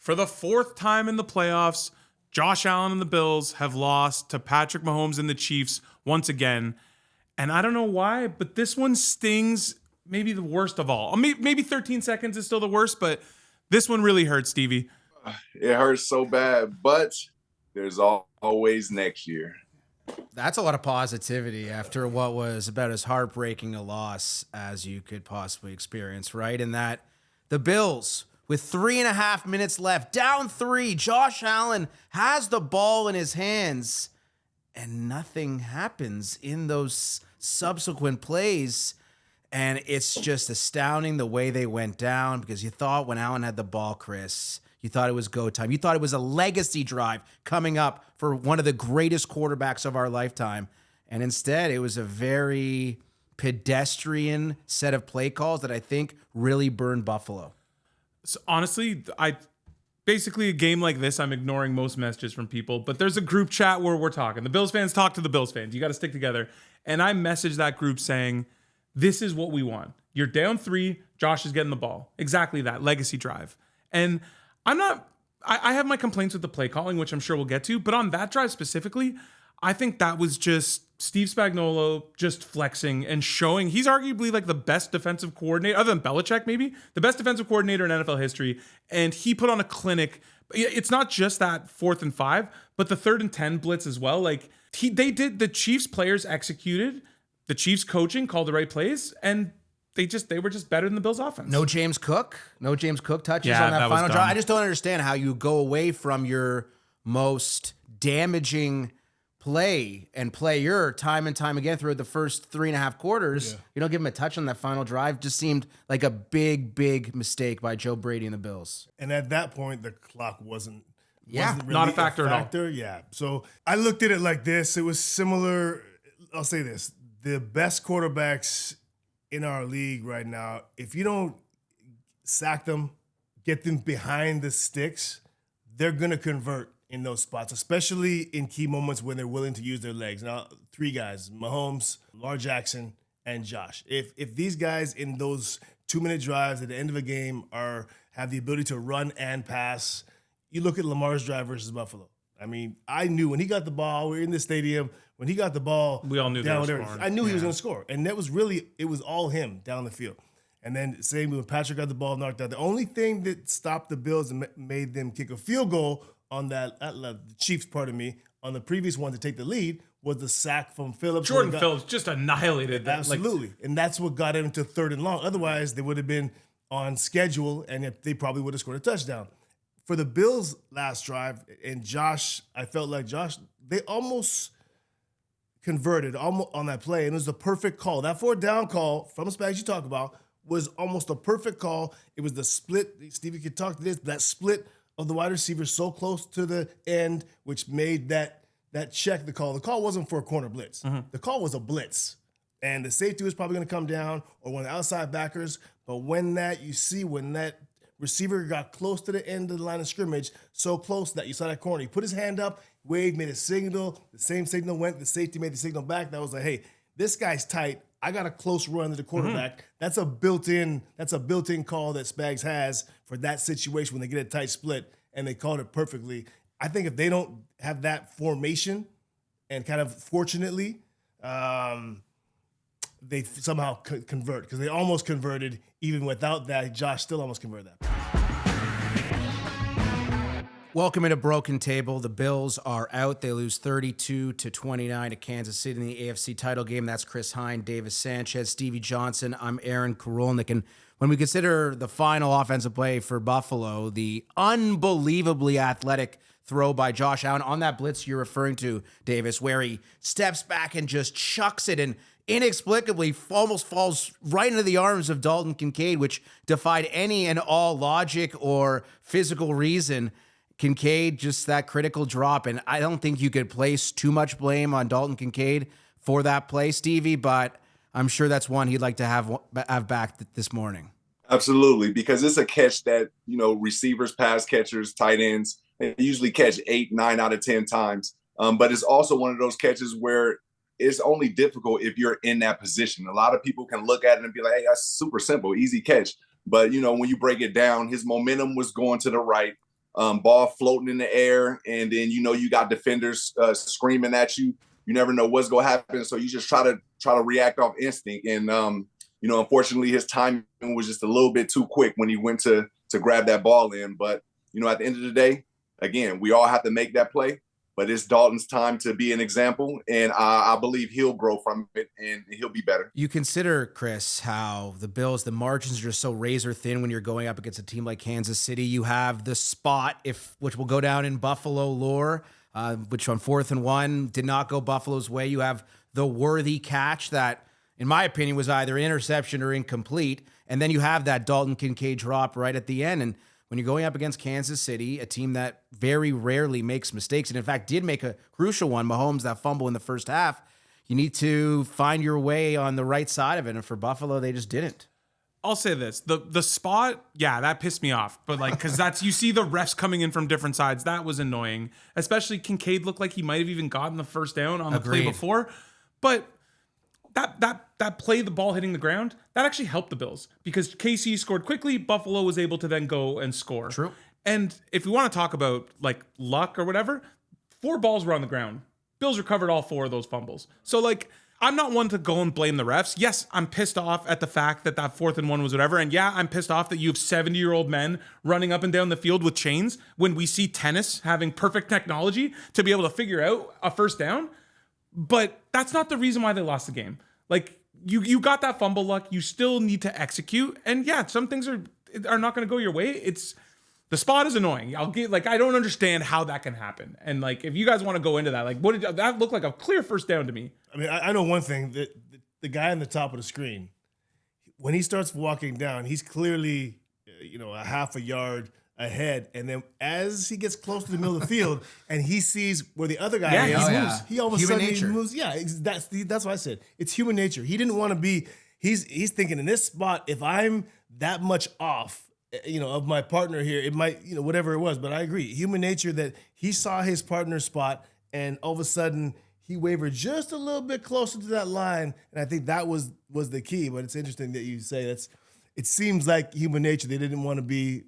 For the fourth time in the playoffs, Josh Allen and the Bills have lost to Patrick Mahomes and the Chiefs once again. And I don't know why, but this one stings maybe the worst of all. Maybe 13 seconds is still the worst, but this one really hurts, Stevie. It hurts so bad, but there's always next year. That's a lot of positivity after what was about as heartbreaking a loss as you could possibly experience, right? And that the Bills, with 3.5 minutes left, down 3, Josh Allen has the ball in his hands, and nothing happens in those subsequent plays. And it's just astounding the way they went down, because you thought when Allen had the ball, Chris, you thought it was go time. You thought it was a legacy drive coming up for one of the greatest quarterbacks of our lifetime. And instead, it was a very pedestrian set of play calls that I think really burned Buffalo. So honestly, basically a game like this, I'm ignoring most messages from people, but there's a group chat where we're talking. The Bills fans talk to the Bills fans. You got to stick together. And I messaged that group saying, this is what we want. You're down 3. Josh is getting the ball. Exactly that. Legacy drive. And I have my complaints with the play calling, which I'm sure we'll get to, but on that drive specifically, I think that was just Steve Spagnuolo just flexing and showing he's arguably like the best defensive coordinator, other than Belichick maybe, the best defensive coordinator in NFL history. And he put on a clinic. It's not just that 4th and 5, but the 3rd and 10 blitz as well. Like the Chiefs players executed, the Chiefs coaching called the right plays, and they were just better than the Bills offense. No James Cook touches on that final drive. I just don't understand how you go away from your most damaging play and player time and time again throughout the first 3.5 quarters. Yeah. You don't give him a touch on that final drive. Just seemed like a big mistake by Joe Brady and the Bills. And at that point, the clock wasn't really not a factor at all. Yeah. So I looked at it like this. It was similar. I'll say this. The best quarterbacks in our league right now, if you don't sack them, get them behind the sticks, they're going to convert in those spots, especially in key moments when they're willing to use their legs. Now, 3 guys, Mahomes, Lamar Jackson, and Josh. If these guys in those 2-minute drives at the end of a game have the ability to run and pass, you look at Lamar's drive versus Buffalo. I mean, I knew when he got the ball, we were in the stadium, when he got the ball, we all knew down there, I knew he was going to score. And that was it was all him down the field. And then same when Patrick got the ball knocked out. The only thing that stopped the Bills and made them kick a field goal on the Chiefs, on the previous one to take the lead was the sack from Phillips. Jordan Phillips just annihilated that. Absolutely. And that's what got him to 3rd and long. Otherwise, they would have been on schedule, and they probably would have scored a touchdown. For the Bills' last drive, and Josh, I felt like Josh, they almost converted on that play, and it was the perfect call. That 4th down call from Spags you talk about was almost a perfect call. It was the split. Stevie could talk to this. That split of the wide receivers so close to the end, which made that check the call. The call wasn't for a corner blitz. Mm-hmm. The call was a blitz. And the safety was probably going to come down or one of the outside backers. But when that receiver got close to the end of the line of scrimmage, so close that you saw that corner, he put his hand up, waved, made a signal. The same signal went. The safety made the signal back. That was like, hey, this guy's tight. I got a close run to the quarterback. Mm-hmm. That's a built-in call that Spags has for that situation when they get a tight split, and they called it perfectly. I think if they don't have that formation, and kind of fortunately, they somehow convert, because they almost converted. Even without that, Josh still almost converted that. Welcome into Broken Table. The Bills are out. They lose 32-29 to Kansas City in the AFC title game. That's Chris Hein, Davis Sanchez, Stevie Johnson. I'm Aaron Korolnek. And when we consider the final offensive play for Buffalo, the unbelievably athletic throw by Josh Allen on that blitz you're referring to, Davis, where he steps back and just chucks it and inexplicably almost falls right into the arms of Dalton Kincaid, which defied any and all logic or physical reason. Kincaid, just that critical drop, and I don't think you could place too much blame on Dalton Kincaid for that play, Stevie, but I'm sure that's one he'd like to have back this morning. Absolutely, because it's a catch that, receivers, pass catchers, tight ends, they usually catch 8, 9 out of 10 times. But it's also one of those catches where it's only difficult if you're in that position. A lot of people can look at it and be like, hey, that's super simple, easy catch. But, when you break it down, his momentum was going to the right. ball floating in the air, and then you got defenders screaming at you. You never know what's gonna happen, so you just try to react off instinct. And unfortunately, his timing was just a little bit too quick when he went to grab that ball in. But at the end of the day, again, we all have to make that play. But it's Dalton's time to be an example, and I believe he'll grow from it and he'll be better. You consider, Chris, how the Bills, the margins are just so razor thin when you're going up against a team like Kansas City. You have the spot, which will go down in Buffalo lore, which on 4th and 1 did not go Buffalo's way. You have the worthy catch that, in my opinion, was either interception or incomplete. And then you have that Dalton Kincaid drop right at the end. And when you're going up against Kansas City, a team that very rarely makes mistakes, and in fact did make a crucial one, Mahomes, that fumble in the first half, you need to find your way on the right side of it. And for Buffalo, they just didn't. I'll say this. The spot, yeah, that pissed me off. But because you see the refs coming in from different sides. That was annoying. Especially Kincaid looked like he might have even gotten the first down on the play before. But that play, the ball hitting the ground, that actually helped the Bills because KC scored quickly. Buffalo was able to then go and score. True. And if we want to talk about luck or whatever, 4 balls were on the ground. Bills recovered all 4 of those fumbles. So I'm not one to go and blame the refs. Yes, I'm pissed off at the fact that 4th and 1 was whatever. And yeah, I'm pissed off that you have 70-year-old men running up and down the field with chains when we see tennis having perfect technology to be able to figure out a first down. But that's not the reason why they lost the game. You got that fumble luck. You still need to execute. And yeah, some things are not going to go your way. The spot is annoying. I don't understand how that can happen. And if you guys want to go into that, what did that look like? A clear first down to me. I mean, I know one thing, that the guy on the top of the screen, when he starts walking down, he's clearly, a half a yard ahead. And then as he gets close to the middle of the field and he sees where the other guy is, moves. He all of a Human sudden nature. he moves. Yeah, that's what I said. It's human nature. He didn't want to be, he's thinking in this spot, if I'm that much off, of my partner here, it might, whatever it was. But I agree. Human nature that he saw his partner's spot and all of a sudden he wavered just a little bit closer to that line. And I think that was the key. But it's interesting that you say it seems like human nature. They didn't want to be,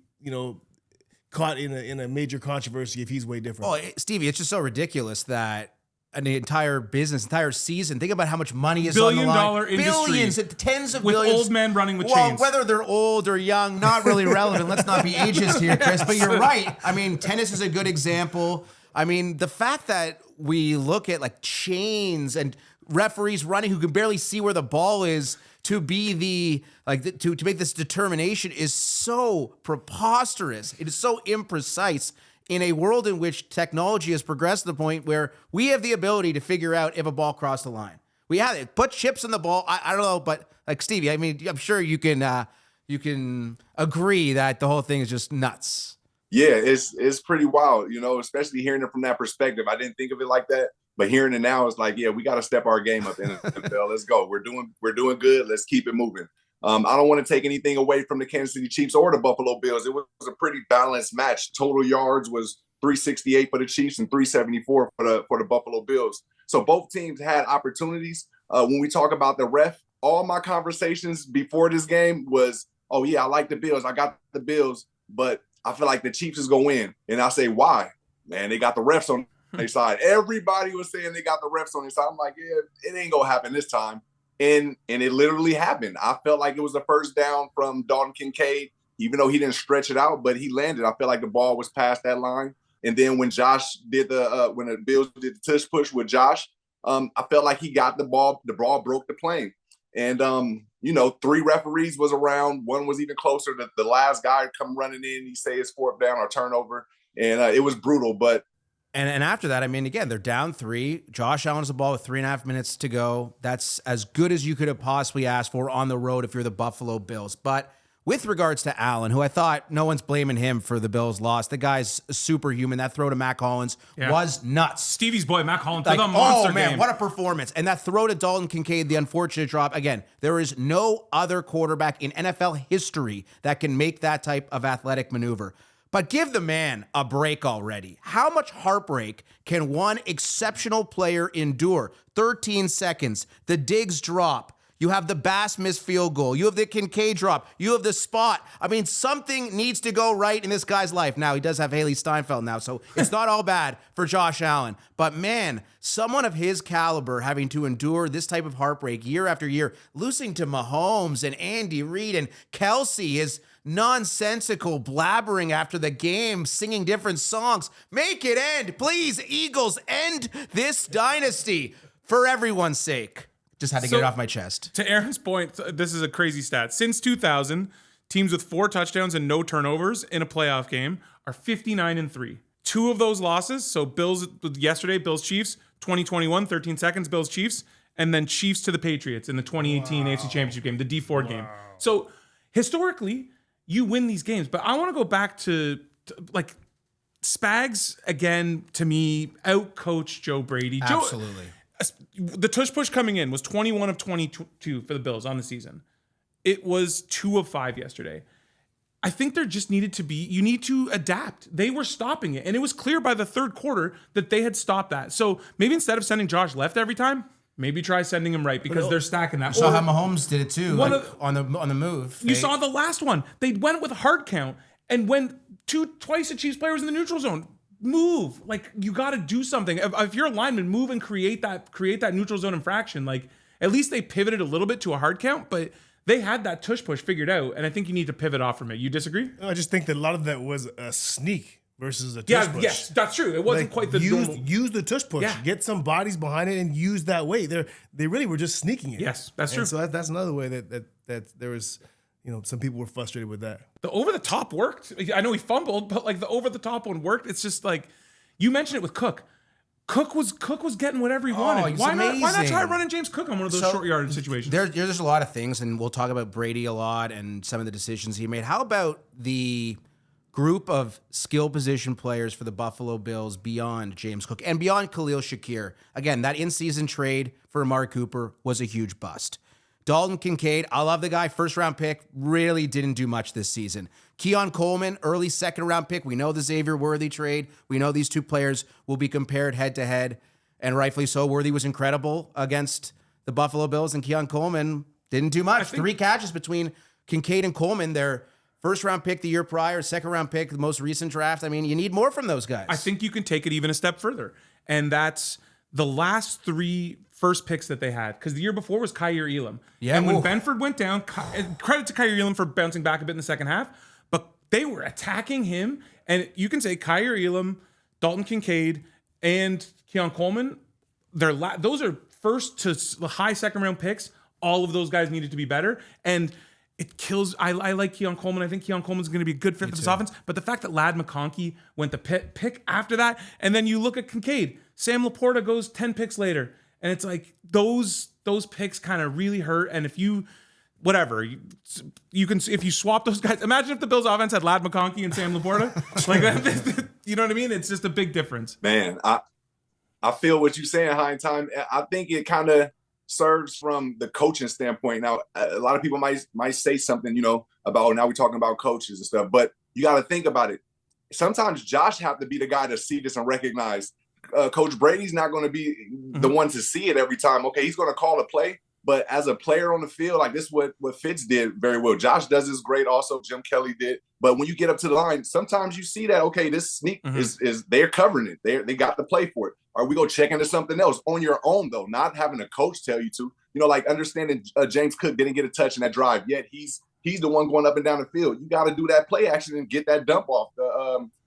caught in a major controversy if he's way different. Oh, Stevie, it's just so ridiculous that an entire business, entire season, think about how much money is on the line. Billion-dollar industry. Billions, tens of with billions. old men running with well, chains. Whether they're old or young, not really relevant. Let's not be ageist here, Chris. But you're right. I mean, tennis is a good example. I mean, the fact that we look at chains and referees running who can barely see where the ball is to be to make this determination is so preposterous. It is so imprecise in a world in which technology has progressed to the point where we have the ability to figure out if a ball crossed the line. We have it. Put chips in the ball. I don't know, but Stevie, I mean, I'm sure you can agree that the whole thing is just nuts. Yeah, it's pretty wild, especially hearing it from that perspective. I didn't think of it like that, but hearing it now is yeah, we got to step our game up in the NFL. Let's go. We're doing good. Let's keep it moving. I don't want to take anything away from the Kansas City Chiefs or the Buffalo Bills. It was a pretty balanced match. Total yards was 368 for the Chiefs and 374 for the Buffalo Bills. So both teams had opportunities. When we talk about the ref, all my conversations before this game was, oh yeah, I like the Bills. I got the Bills, but I feel like the Chiefs is going to win. And I say, why? Man, they got the refs on their side. Everybody was saying they got the refs on their side. I'm like, yeah, it ain't going to happen this time. And it literally happened. I felt like it was the first down from Dalton Kincaid, even though he didn't stretch it out, but he landed. I felt like the ball was past that line. And then when Josh did when the Bills did the tush push with Josh, I felt like he got the ball broke the plane. And, 3 referees was around. One was even closer. The last guy come running in, he say it's 4th down or turnover. And it was brutal, but. And after that, I mean, again, they're down 3. Josh Allen has the ball with 3.5 minutes to go. That's as good as you could have possibly asked for on the road if you're the Buffalo Bills. But with regards to Allen, who I thought no one's blaming him for the Bills' loss. The guy's superhuman. That throw to Mac Hollins was nuts. Stevie's boy, Mac Hollins, for the monster game. What a performance. And that throw to Dalton Kincaid, the unfortunate drop. Again, there is no other quarterback in NFL history that can make that type of athletic maneuver. But give the man a break already. How much heartbreak can one exceptional player endure? 13 seconds, the Diggs drop. You have the Bass missed field goal. You have the Kincaid drop. You have the spot. I mean, something needs to go right in this guy's life. Now, he does have Haley Steinfeld now, so it's not all bad for Josh Allen. But man, someone of his caliber having to endure this type of heartbreak year after year, losing to Mahomes and Andy Reid and Kelsey, is nonsensical blabbering after the game, singing different songs. Make it end. Please, Eagles, end this dynasty for everyone's sake. Just had to get it off my chest. To Aaron's point, this is a crazy stat. Since 2000, teams with 4 touchdowns and no turnovers in a playoff game are 59-3. 2 of those losses, so Bills yesterday, Bills Chiefs, 2021, 13 seconds, Bills Chiefs, and then Chiefs to the Patriots in the 2018 AFC Championship game, the D4 game. So historically, you win these games. But I want to go back to like Spags, again, to me, out-coached Joe Brady. Absolutely. The tush push coming in was 21 of 22 for the Bills on the season. It was 2 of 5 yesterday. I think there just needed to be, you need to adapt. They were stopping it. And it was clear by the third quarter that they had stopped that. So maybe instead of sending Josh left every time, maybe try sending him right because they're stacking that. You saw how Mahomes did it too, on the move. You saw the last one. They went with a hard count and went twice the Chiefs player was in the neutral zone. Move. Like, you got to do something. If you're a lineman, move and create that neutral zone infraction. Like, at least they pivoted a little bit to a hard count, but they had that tush push figured out, and I think you need to pivot off from it. You disagree? I just think that a lot of that was a sneak versus a tush push. Yes, that's true. It wasn't quite the normal. Use the tush push. Yeah. Get some bodies behind it and use that weight. They really were just sneaking it. Yes, that's true. So that's another way that there was, some people were frustrated with that. The over the top worked. I know he fumbled, but like the over the top one worked. It's just like you mentioned it with Cook. Cook was getting whatever he wanted. Why not try running James Cook on one of those short yardage situations? There's a lot of things, and we'll talk about Brady a lot and some of the decisions he made. How about the group of skill position players for the Buffalo Bills beyond James Cook and beyond Khalil Shakir? Again, that in-season trade for Amari Cooper was a huge bust. Dalton Kincaid, I love the guy, first-round pick, really didn't do much this season. Keon Coleman, early second-round pick. We know the Xavier Worthy trade. We know these two players will be compared head-to-head, and rightfully so. Worthy was incredible against the Buffalo Bills, and Keon Coleman didn't do much. 3 catches between Kincaid and Coleman. Their first-round pick the year prior, second-round pick the most recent draft. I mean, you need more from those guys. I think you can take it even a step further, and that's the last 3 first picks that they had, because the year before was Kyer Elam. Yeah, and when Benford went down, credit to Kyer Elam for bouncing back a bit in the second half, but they were attacking him, and you can say Kyer Elam, Dalton Kincaid, and Keon Coleman, those are first to high second round picks. All of those guys needed to be better, and it kills. I like Keon Coleman. I think Keon Coleman's going to be a good fit for this offense, but the fact that Ladd McConkey went the pick after that, and then you look at Kincaid, Sam Laporta goes 10 picks later. And it's like those picks kind of really hurt. And if you can, if you swap those guys, imagine if the Bills offense had Ladd McConkey and Sam Laporta, like that, you know what I mean? It's just a big difference. Man, I feel what you're saying, Hein. Time. I think it kind of serves from the coaching standpoint. Now, a lot of people might say something, about now we're talking about coaches and stuff, but you got to think about it. Sometimes Josh have to be the guy to see this and recognize. Coach Brady's not going to be the one to see it every time. Okay, he's going to call a play, but as a player on the field, like this, what Fitz did very well. Josh does this great. Also, Jim Kelly did. But when you get up to the line, sometimes you see that okay, this sneak is they're covering it. They got the play for it. Or we go check into something else on your own though, not having a coach tell you to. Like understanding James Cook didn't get a touch in that drive yet. He's the one going up and down the field. You got to do that play action and get that dump off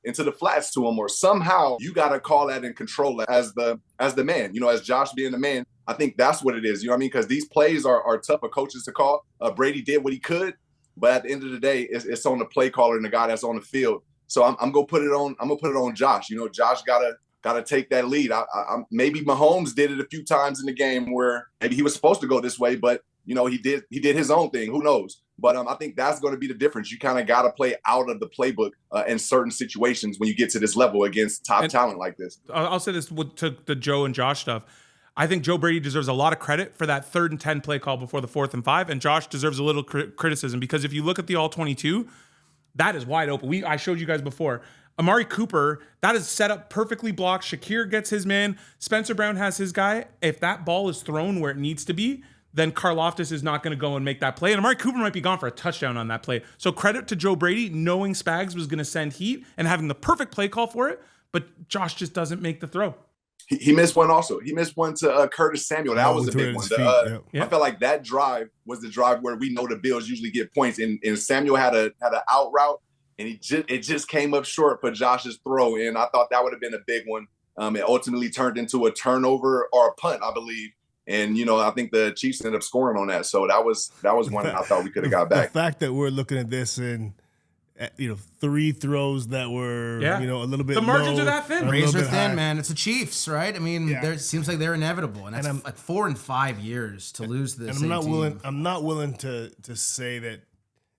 into the flats to him, or somehow you got to call that and control it as the man. As Josh being the man, I think that's what it is. You know what I mean? Because these plays are tough for coaches to call. Brady did what he could, but at the end of the day, it's on the play caller and the guy that's on the field. So I'm gonna put it on. I'm gonna put it on Josh. Josh gotta take that lead. I maybe Mahomes did it a few times in the game where maybe he was supposed to go this way, but he did his own thing. Who knows? But I think that's going to be the difference. You kind of got to play out of the playbook in certain situations when you get to this level against top talent like this. I'll say this to the Joe and Josh stuff. I think Joe Brady deserves a lot of credit for that 3rd and 10 play call before the 4th and 5, and Josh deserves a little criticism because if you look at the all-22, that is wide open. I showed you guys before. Amari Cooper, that is set up perfectly blocked. Shakir gets his man. Spencer Brown has his guy. If that ball is thrown where it needs to be, then Karlaftis is not going to go and make that play. And Amari Cooper might be gone for a touchdown on that play. So credit to Joe Brady knowing Spags was going to send heat and having the perfect play call for it. But Josh just doesn't make the throw. He missed one also. He missed one to Curtis Samuel. That was a big one. I felt like that drive was the drive where we know the Bills usually get points. And Samuel had an out route, and it just came up short for Josh's throw. And I thought that would have been a big one. It ultimately turned into a turnover or a punt, I believe. And, I think the Chiefs ended up scoring on that. So that was one I thought we could have got back. The fact that we're looking at this and, 3 throws that were, a little bit the margins low, are that thin. Razor thin, man. It's the Chiefs, right? I mean, it seems like they're inevitable. And that's like 4 and 5 years to lose this. And I'm not willing to say that.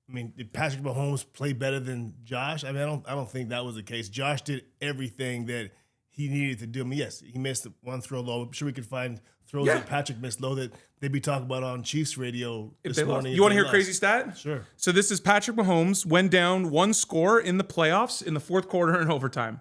I mean, did Patrick Mahomes play better than Josh? I mean, I don't think that was the case. Josh did everything that he needed to do. I mean, yes, he missed one throw low. I'm sure we could find throws that Patrick missed low that they'd be talking about on Chiefs radio this morning. You want to hear a crazy stat? Sure. So this is Patrick Mahomes went down 1 score in the playoffs in the fourth quarter and overtime.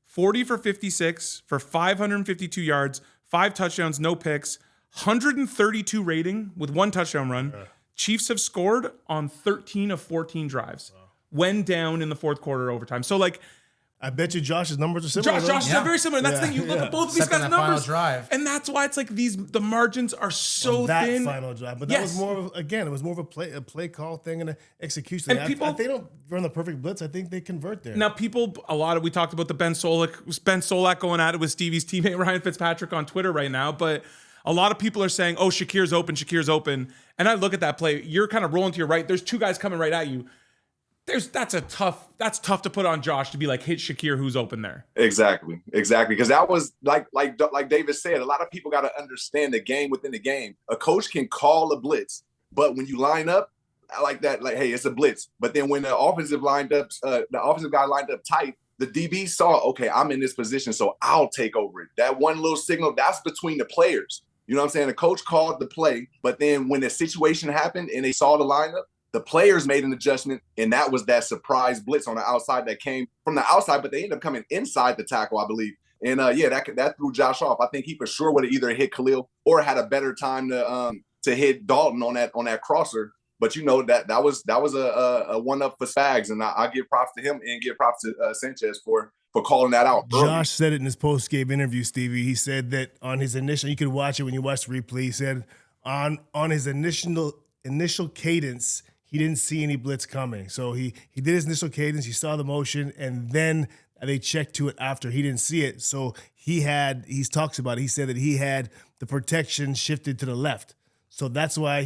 40 for 56 for 552 yards, 5 touchdowns, no picks, 132 rating with 1 touchdown run. Chiefs have scored on 13 of 14 drives. When down in the fourth quarter overtime. So I bet you Josh's numbers are similar. Josh is very similar. That's the thing. You look at both of these guys' numbers. Final drive. And that's why it's like the margins are so that thin. Final drive. But that was more of, it was more of a play call thing and an execution. And if they don't run the perfect blitz, I think they convert there. Now, we talked about the Ben Solak going at it with Stevie's teammate Ryan Fitzpatrick on Twitter right now, but a lot of people are saying, oh, Shakir's open. And I look at that play. You're kind of rolling to your right. There's 2 guys coming right at you. That's tough to put on Josh to be like, hit Shakir, who's open there. Exactly. Because that was like David said, a lot of people got to understand the game within the game. A coach can call a blitz, but when you line up, I like that, hey, it's a blitz. But then when the offensive guy lined up tight, the DB saw, okay, I'm in this position, so I'll take over it. That one little signal, that's between the players. You know what I'm saying? The coach called the play, but then when the situation happened and they saw the lineup, the players made an adjustment, and that was that surprise blitz on the outside that came from the outside, but they ended up coming inside the tackle, I believe. And that threw Josh off. I think he for sure would have either hit Khalil or had a better time to hit Dalton on that crosser. But that was a one-up for Spags, and I give props to him and give props to Sanchez for calling that out early. Josh said it in his post-game interview, Stevie. He said that on his initial, you could watch it when you watch the replay. He said on his initial cadence, he didn't see any blitz coming. So he did his initial cadence, he saw the motion, and then they checked to it after. He didn't see it. So he talks about it. He said that he had the protection shifted to the left. So that's why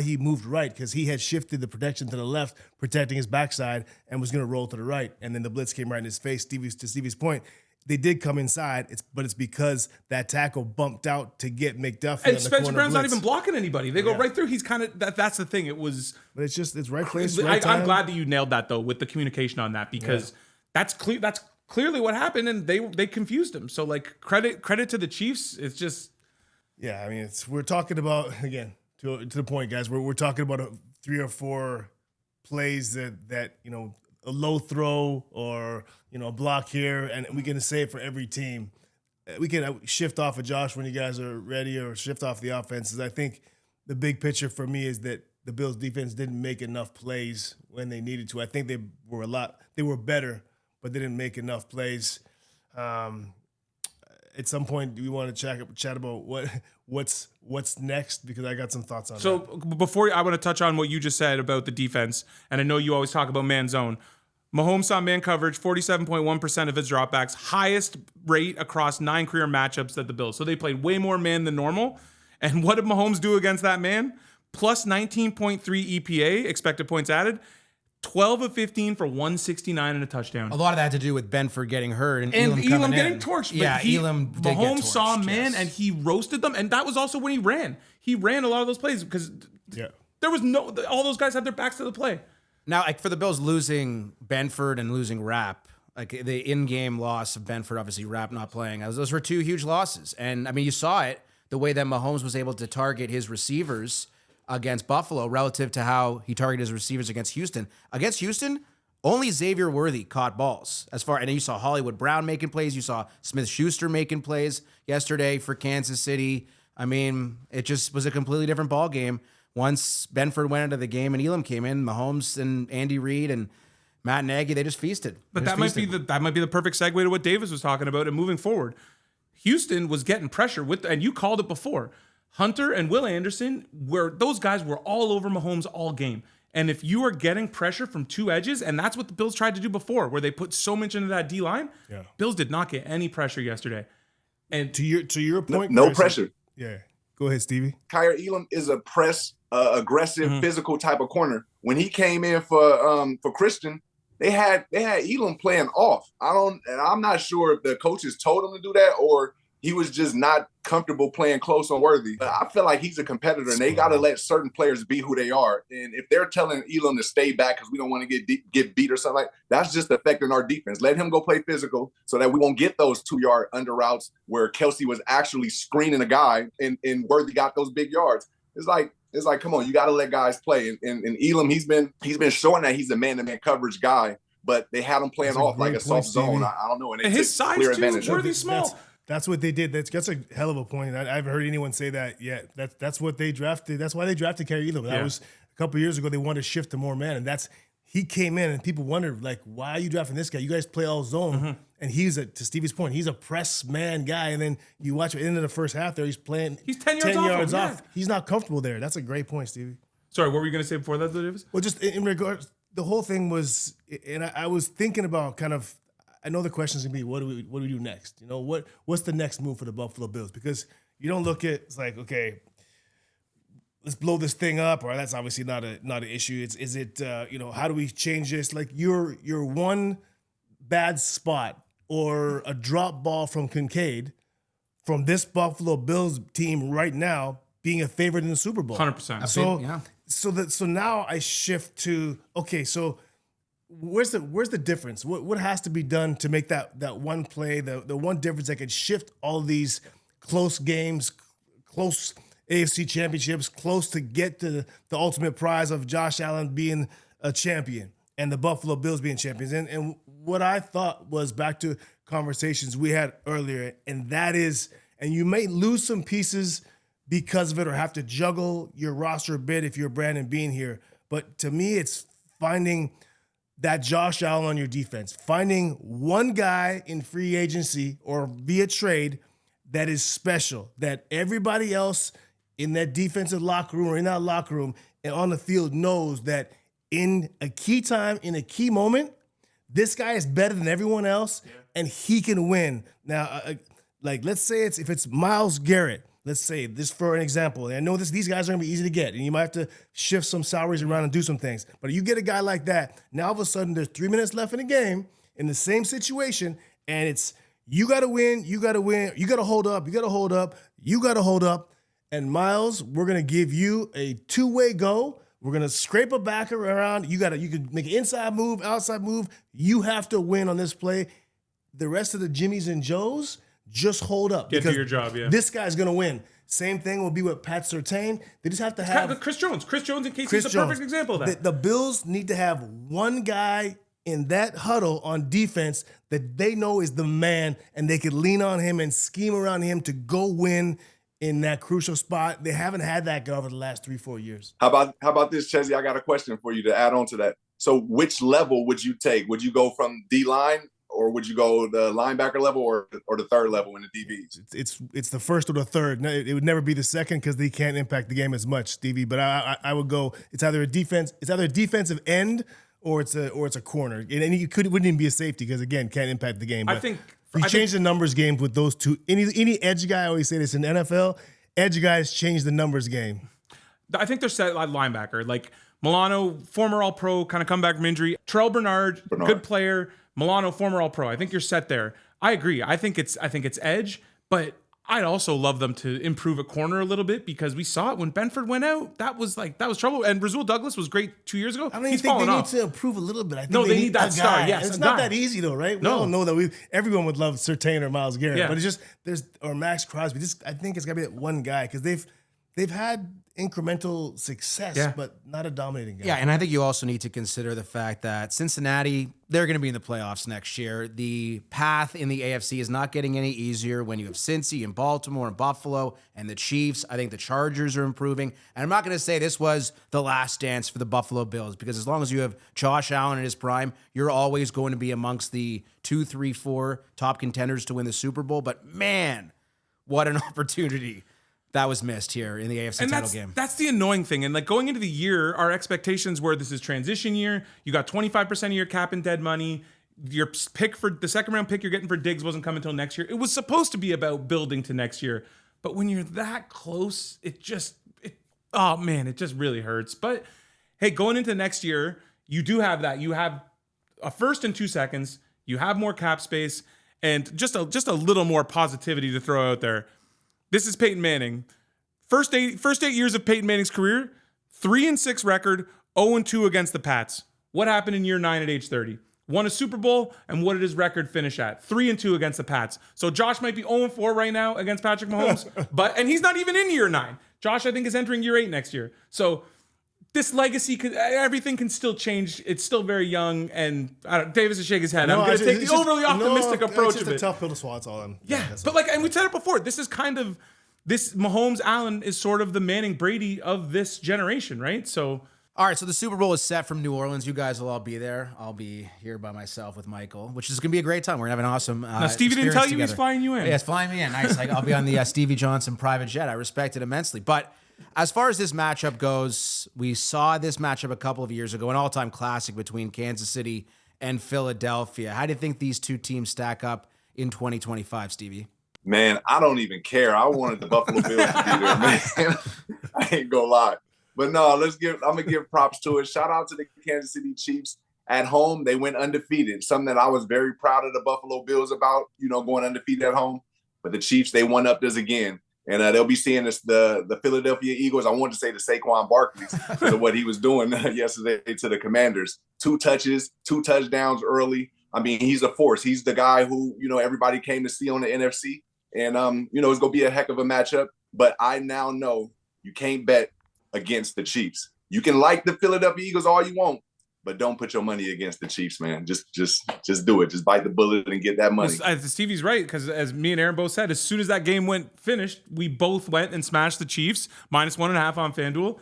he moved right, because he had shifted the protection to the left, protecting his backside, and was going to roll to the right. And then the blitz came right in his face. To Stevie's point, they did come inside, but it's because that tackle bumped out to get McDuffie. And Spencer Brown's not even blocking anybody. They go right through. He's kind of that's the thing. It was. But it's right place, right time. I'm glad that you nailed that though with the communication on that, because that's clear. That's clearly what happened, and they confused him. So credit to the Chiefs. It's just. Yeah, I mean, we're talking about, again, to the point, guys. We're talking about 3 or 4 plays that a low throw or a block here, and we can say it for every team. We can shift off of Josh when you guys are ready, or shift off the offenses. I think the big picture for me is that the Bills defense didn't make enough plays when they needed to. I think they were better, but they didn't make enough plays. At some point, do we want to chat about what's next? Because I got some thoughts on that. So before I want to touch on what you just said about the defense, and I know you always talk about man zone. Mahomes saw man coverage 47.1% of his dropbacks, highest rate across 9 career matchups that the Bills. So they played way more man than normal. And what did Mahomes do against that man? Plus 19.3 EPA, expected points added. 12 of 15 for 169 and a touchdown. A lot of that had to do with Benford getting hurt and Elam getting torched. Yeah, Elam did get torched. Mahomes saw man and he roasted them, and that was also when he ran. He ran a lot of those plays because there was all those guys had their backs to the play. Now, for the Bills losing Benford and losing Rapp, the in-game loss of Benford, obviously Rapp not playing, those were 2 huge losses. And I mean, you saw it the way that Mahomes was able to target his receivers against Buffalo relative to how he targeted his receivers against Houston. Against Houston, only Xavier Worthy caught balls. And then you saw Hollywood Brown making plays. You saw Smith-Schuster making plays yesterday for Kansas City. I mean, it just was a completely different ball game. Once Benford went into the game and Elam came in, Mahomes and Andy Reid and Matt Nagy, they just feasted. But that might be the perfect segue to what Davis was talking about and moving forward. Houston was getting pressure and you called it before. Hunter and Will Anderson, those guys were all over Mahomes all game. And if you are getting pressure from two edges, and that's what the Bills tried to do before, where they put so much into that D line, Bills did not get any pressure yesterday. And to your point, no Chris, pressure. Yeah, go ahead, Stevie. Kyer Elam is a press, aggressive, physical type of corner. When he came in for Christian, they had Elam playing off. I'm not sure if the coaches told him to do that or he was just not comfortable playing close on Worthy. But I feel like he's a competitor, and they got to let certain players be who they are. And if they're telling Elam to stay back because we don't want to get beat or something like that, that's just affecting our defense. Let him go play physical so that we won't get those 2-yard under routes where Kelsey was actually screening a guy and Worthy got those big yards. It's like, come on, you got to let guys play. And Elam, he's been showing that he's a man-to-man coverage guy, but they had him playing off like a soft zone. I don't know. And his size, clear too, advantage. Worthy's small. That's what they did. That's a hell of a point. I haven't heard anyone say that yet. That's what they drafted. That's why they drafted Kyer Elam. That was a couple of years ago. They wanted to shift to more man, and he came in, and people wondered like, why are you drafting this guy? You guys play all zone, and to Stevie's point, he's a press man guy. And then you watch at the end of the first half, there he's playing. He's 10 yards off. He's not comfortable there. That's a great point, Stevie. Sorry, what were you going to say before that, Davis? Well, just in regards, the whole thing was, and I was thinking about kind of. I know the question's gonna be, what do we do next? You know, what's the next move for the Buffalo Bills? Because you don't look at it's like, okay, let's blow this thing up, or that's obviously not an issue. Is it how do we change this? Like your one bad spot or a drop ball from Kincaid from this Buffalo Bills team right now being a favorite in the Super Bowl. 100%. So now I shift to so. Where's the difference? What has to be done to make that one play, the one difference that could shift all these close games, close AFC championships, close to get to the ultimate prize of Josh Allen being a champion and the Buffalo Bills being champions? And what I thought was back to conversations we had earlier, and that is, and you may lose some pieces because of it or have to juggle your roster a bit if you're Brandon Beane here. But to me, it's finding that Josh Allen on your defense, finding one guy in free agency or via trade that is special, that everybody else in that defensive locker room or in that locker room and on the field knows that in a key time, in a key moment, this guy is better than everyone else and he can win. Now, like let's say if it's Myles Garrett, let's say this for an example. And I know these guys are going to be easy to get, and you might have to shift some salaries around and do some things. But you get a guy like that, now all of a sudden there's 3 minutes left in the game in the same situation, and it's you got to win, you got to win, you got to hold up, you got to hold up, you got to hold up. And Myles, we're going to give you a two-way go. We're going to scrape a backer around. You can make an inside move, outside move. You have to win on this play. The rest of the Jimmies and Joes, just hold up. Get to your job, This guy's going to win. Same thing will be with Pat Surtain. They just have to have Chris Jones. Chris Jones in case he's a perfect example of that. The Bills need to have one guy in that huddle on defense that they know is the man, and they could lean on him and scheme around him to go win in that crucial spot. They haven't had that guy over the last 3-4 years. How about this, Chesney? I got a question for you to add on to that. So which level would you take? Would you go from D-line, or would you go the linebacker level or the third level in the DBs? It's the first or the third. It would never be the second because they can't impact the game as much, Stevie. But I would go. It's either a defensive end or it's a corner, and it wouldn't even be a safety because again can't impact the game. But we change the numbers game with those two. Any edge guy, I always say this in the NFL. Edge guys change the numbers game. I think they're set at linebacker. Like Milano, former All-Pro, kind of come back from injury. Terrell Bernard, good player. Milano, former All-Pro. I think you're set there. I agree. I think it's edge, but I'd also love them to improve at corner a little bit because we saw it when Benford went out. That was trouble. And Rasul Douglas was great 2 years ago. I don't even think they need to improve a little bit. I think they need that star. Yes, it's not that easy though, right? We all know that everyone would love Surtain or Myles Garrett, but it's just or Max Crosby. I think it's got to be that one guy because they've had incremental success, but not a dominating game. Yeah, and I think you also need to consider the fact that Cincinnati, they're going to be in the playoffs next year. The path in the AFC is not getting any easier when you have Cincy and Baltimore and Buffalo and the Chiefs. I think the Chargers are improving. And I'm not going to say this was the last dance for the Buffalo Bills, because as long as you have Josh Allen in his prime, you're always going to be amongst the 2, 3, 4 top contenders to win the Super Bowl. But man, what an opportunity that was missed here in the AFC title game. That's the annoying thing. And like going into the year, our expectations were this is transition year. You got 25% of your cap and dead money. Your pick for the second round pick you're getting for Diggs wasn't coming until next year. It was supposed to be about building to next year. But when you're that close, it just really hurts. But hey, going into next year, you do have that. You have a first and 2 seconds. You have more cap space and just a little more positivity to throw out there. This is Peyton Manning. First eight years of Peyton Manning's career, 3-6 record, 0-2 against the Pats. What happened in year 9 at age 30? Won a Super Bowl, and what did his record finish at? 3-2 against the Pats. So Josh might be 0-4 right now against Patrick Mahomes, and he's not even in year 9. Josh, I think, is entering year 8 next year. So this legacy, everything can still change. It's still very young, and Davis is shaking his head. I'm going to take the overly optimistic approach of it. It's just a tough pill to swallow. That's all. And we said it before. This is kind of this Mahomes Allen is sort of the Manning Brady of this generation, right? So. All right, so the Super Bowl is set from New Orleans. You guys will all be there. I'll be here by myself with Michael, which is going to be a great time. We're going to have an awesome Now, Stevie didn't tell you he's flying you in. Yeah, he's flying me in. Nice. I'll be on the Stevie Johnson private jet. I respect it immensely. But as far as this matchup goes, we saw this matchup a couple of years ago, an all-time classic between Kansas City and Philadelphia. How do you think these two teams stack up in 2025, Stevie? Man, I don't even care. I wanted the Buffalo Bills to be there, man. I ain't gonna lie. But no, I'm gonna give props to it. Shout out to the Kansas City Chiefs. At home, they went undefeated. Something that I was very proud of the Buffalo Bills about, going undefeated at home. But the Chiefs, they won up this again. And they'll be seeing the Philadelphia Eagles. I want to say the Saquon Barkley's to what he was doing yesterday to the Commanders. 2 touches, 2 touchdowns early. I mean, he's a force. He's the guy who, everybody came to see on the NFC. And, it's going to be a heck of a matchup. But I now know you can't bet against the Chiefs. You can like the Philadelphia Eagles all you want, but don't put your money against the Chiefs, man. Just do it. Just bite the bullet and get that money. Well, Stevie's right, because as me and Aaron both said, as soon as that game finished, we both went and smashed the Chiefs, -1.5 on FanDuel.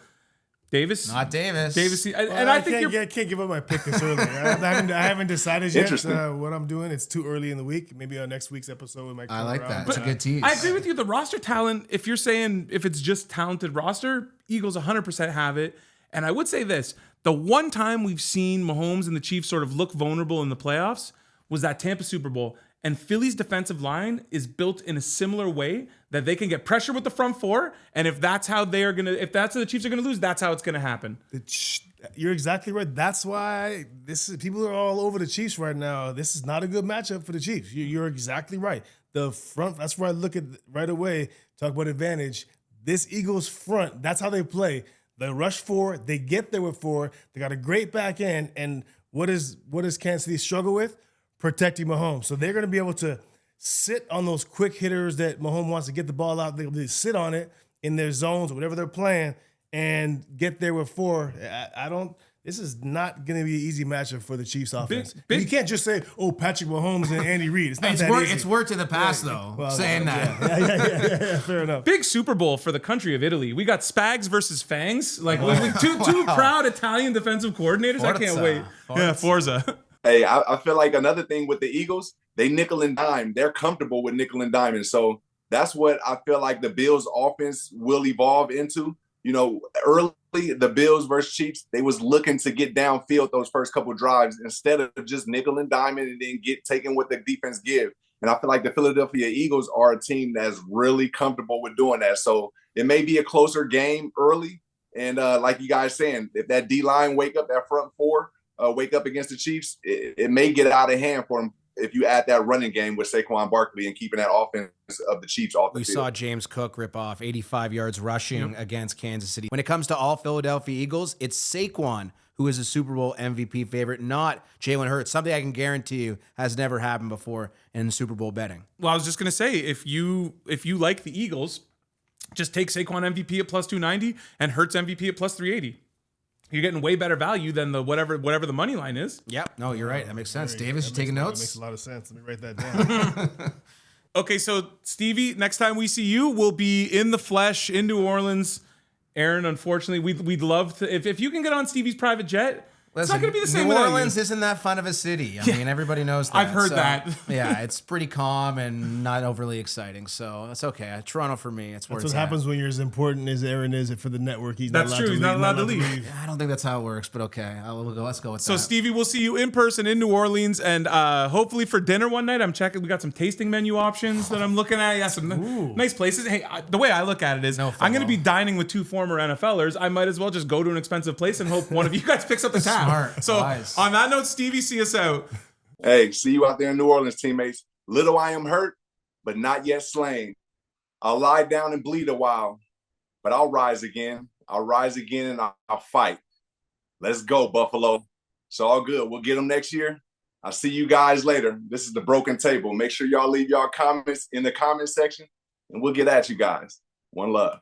Davis. Not Davis. I think I can't give up my pick this early. I haven't decided yet what I'm doing. It's too early in the week. Maybe on next week's episode we might come I like around. that. It's a good tease. I agree with you. The roster talent, if you're saying if it's just talented roster, Eagles 100% have it. And I would say this, the one time we've seen Mahomes and the Chiefs sort of look vulnerable in the playoffs was that Tampa Super Bowl. And Philly's defensive line is built in a similar way that they can get pressure with the front four. And if that's how the Chiefs are gonna lose, that's how it's gonna happen. You're exactly right. That's why people are all over the Chiefs right now. This is not a good matchup for the Chiefs. You're exactly right. The front, that's where I look at right away, talk about advantage. This Eagles front, that's how they play. They rush 4, they get there with 4, they got a great back end. And what does Kansas City struggle with? Protecting Mahomes. So they're going to be able to sit on those quick hitters that Mahomes wants to get the ball out. They'll sit on it in their zones or whatever they're playing and get there with 4. This is not going to be an easy matchup for the Chiefs offense. You can't just say, Patrick Mahomes and Andy Reid. It's not that easy. It's worked in the past, though, saying that. Yeah, fair enough. Big Super Bowl for the country of Italy. We got Spags versus Fangs. Like two proud Italian defensive coordinators. Forza. I can't wait. Yeah, Forza. Hey, I feel like another thing with the Eagles, they nickel and dime. They're comfortable with nickel and dime. And so that's what I feel like the Bills offense will evolve into. Early, the Bills versus Chiefs, they was looking to get downfield those first couple drives instead of just nickel and dime and then taking what the defense give. And I feel like the Philadelphia Eagles are a team that's really comfortable with doing that. So it may be a closer game early. And like you guys saying, if that D-line wake up, that front 4, wake up against the Chiefs, it may get out of hand for them if you add that running game with Saquon Barkley and keeping that offense of the Chiefs off the field. We saw James Cook rip off 85 yards rushing against Kansas City. When it comes to all Philadelphia Eagles, it's Saquon who is a Super Bowl MVP favorite, not Jalen Hurts. Something I can guarantee you has never happened before in Super Bowl betting. Well, I was just going to say, if you like the Eagles, Just take Saquon MVP at plus 290 and Hurts MVP at plus 380. You're getting way better value than the whatever the money line is. Yep. No, you're right. That makes sense. Davis, you That taking notes? makes a lot of sense. Let me write that down. Okay, so Stevie, next time we see you, we'll be in the flesh in New Orleans. Aaron, unfortunately, we'd love to if you can get on Stevie's private jet. It's not going to be the same. New without Orleans you. isn't that fun of a city. I mean, everybody knows that. I've heard that. Yeah, it's pretty calm and not overly exciting. So that's okay. Toronto for me. It's where That's it's what at. happens when you're as important as Aaron is for the network. He's That's not allowed true. to He's leave. not allowed to leave. I don't think that's how it works, but okay. Let's go with So that. Stevie, we'll see you in person in New Orleans, and hopefully for dinner one night. I'm checking. We got some tasting menu options that I'm looking at. Yeah, some nice places. Hey, the way I look at it is, No I'm going to FOMO. be dining with two former NFLers. I might as well just go to an expensive place and hope one of you guys picks up the tab. Smart. So Wise. on that note, Stevie, see us out. Hey, see you out there in New Orleans, teammates. Little I am hurt, but not yet slain. I'll lie down and bleed a while, but I'll rise again. I'll rise again and I'll fight. Let's go, Buffalo. It's all good. We'll get them next year. I'll see you guys later. This is the Broken Table. Make sure y'all leave y'all comments in the comment section, and we'll get at you guys. One love.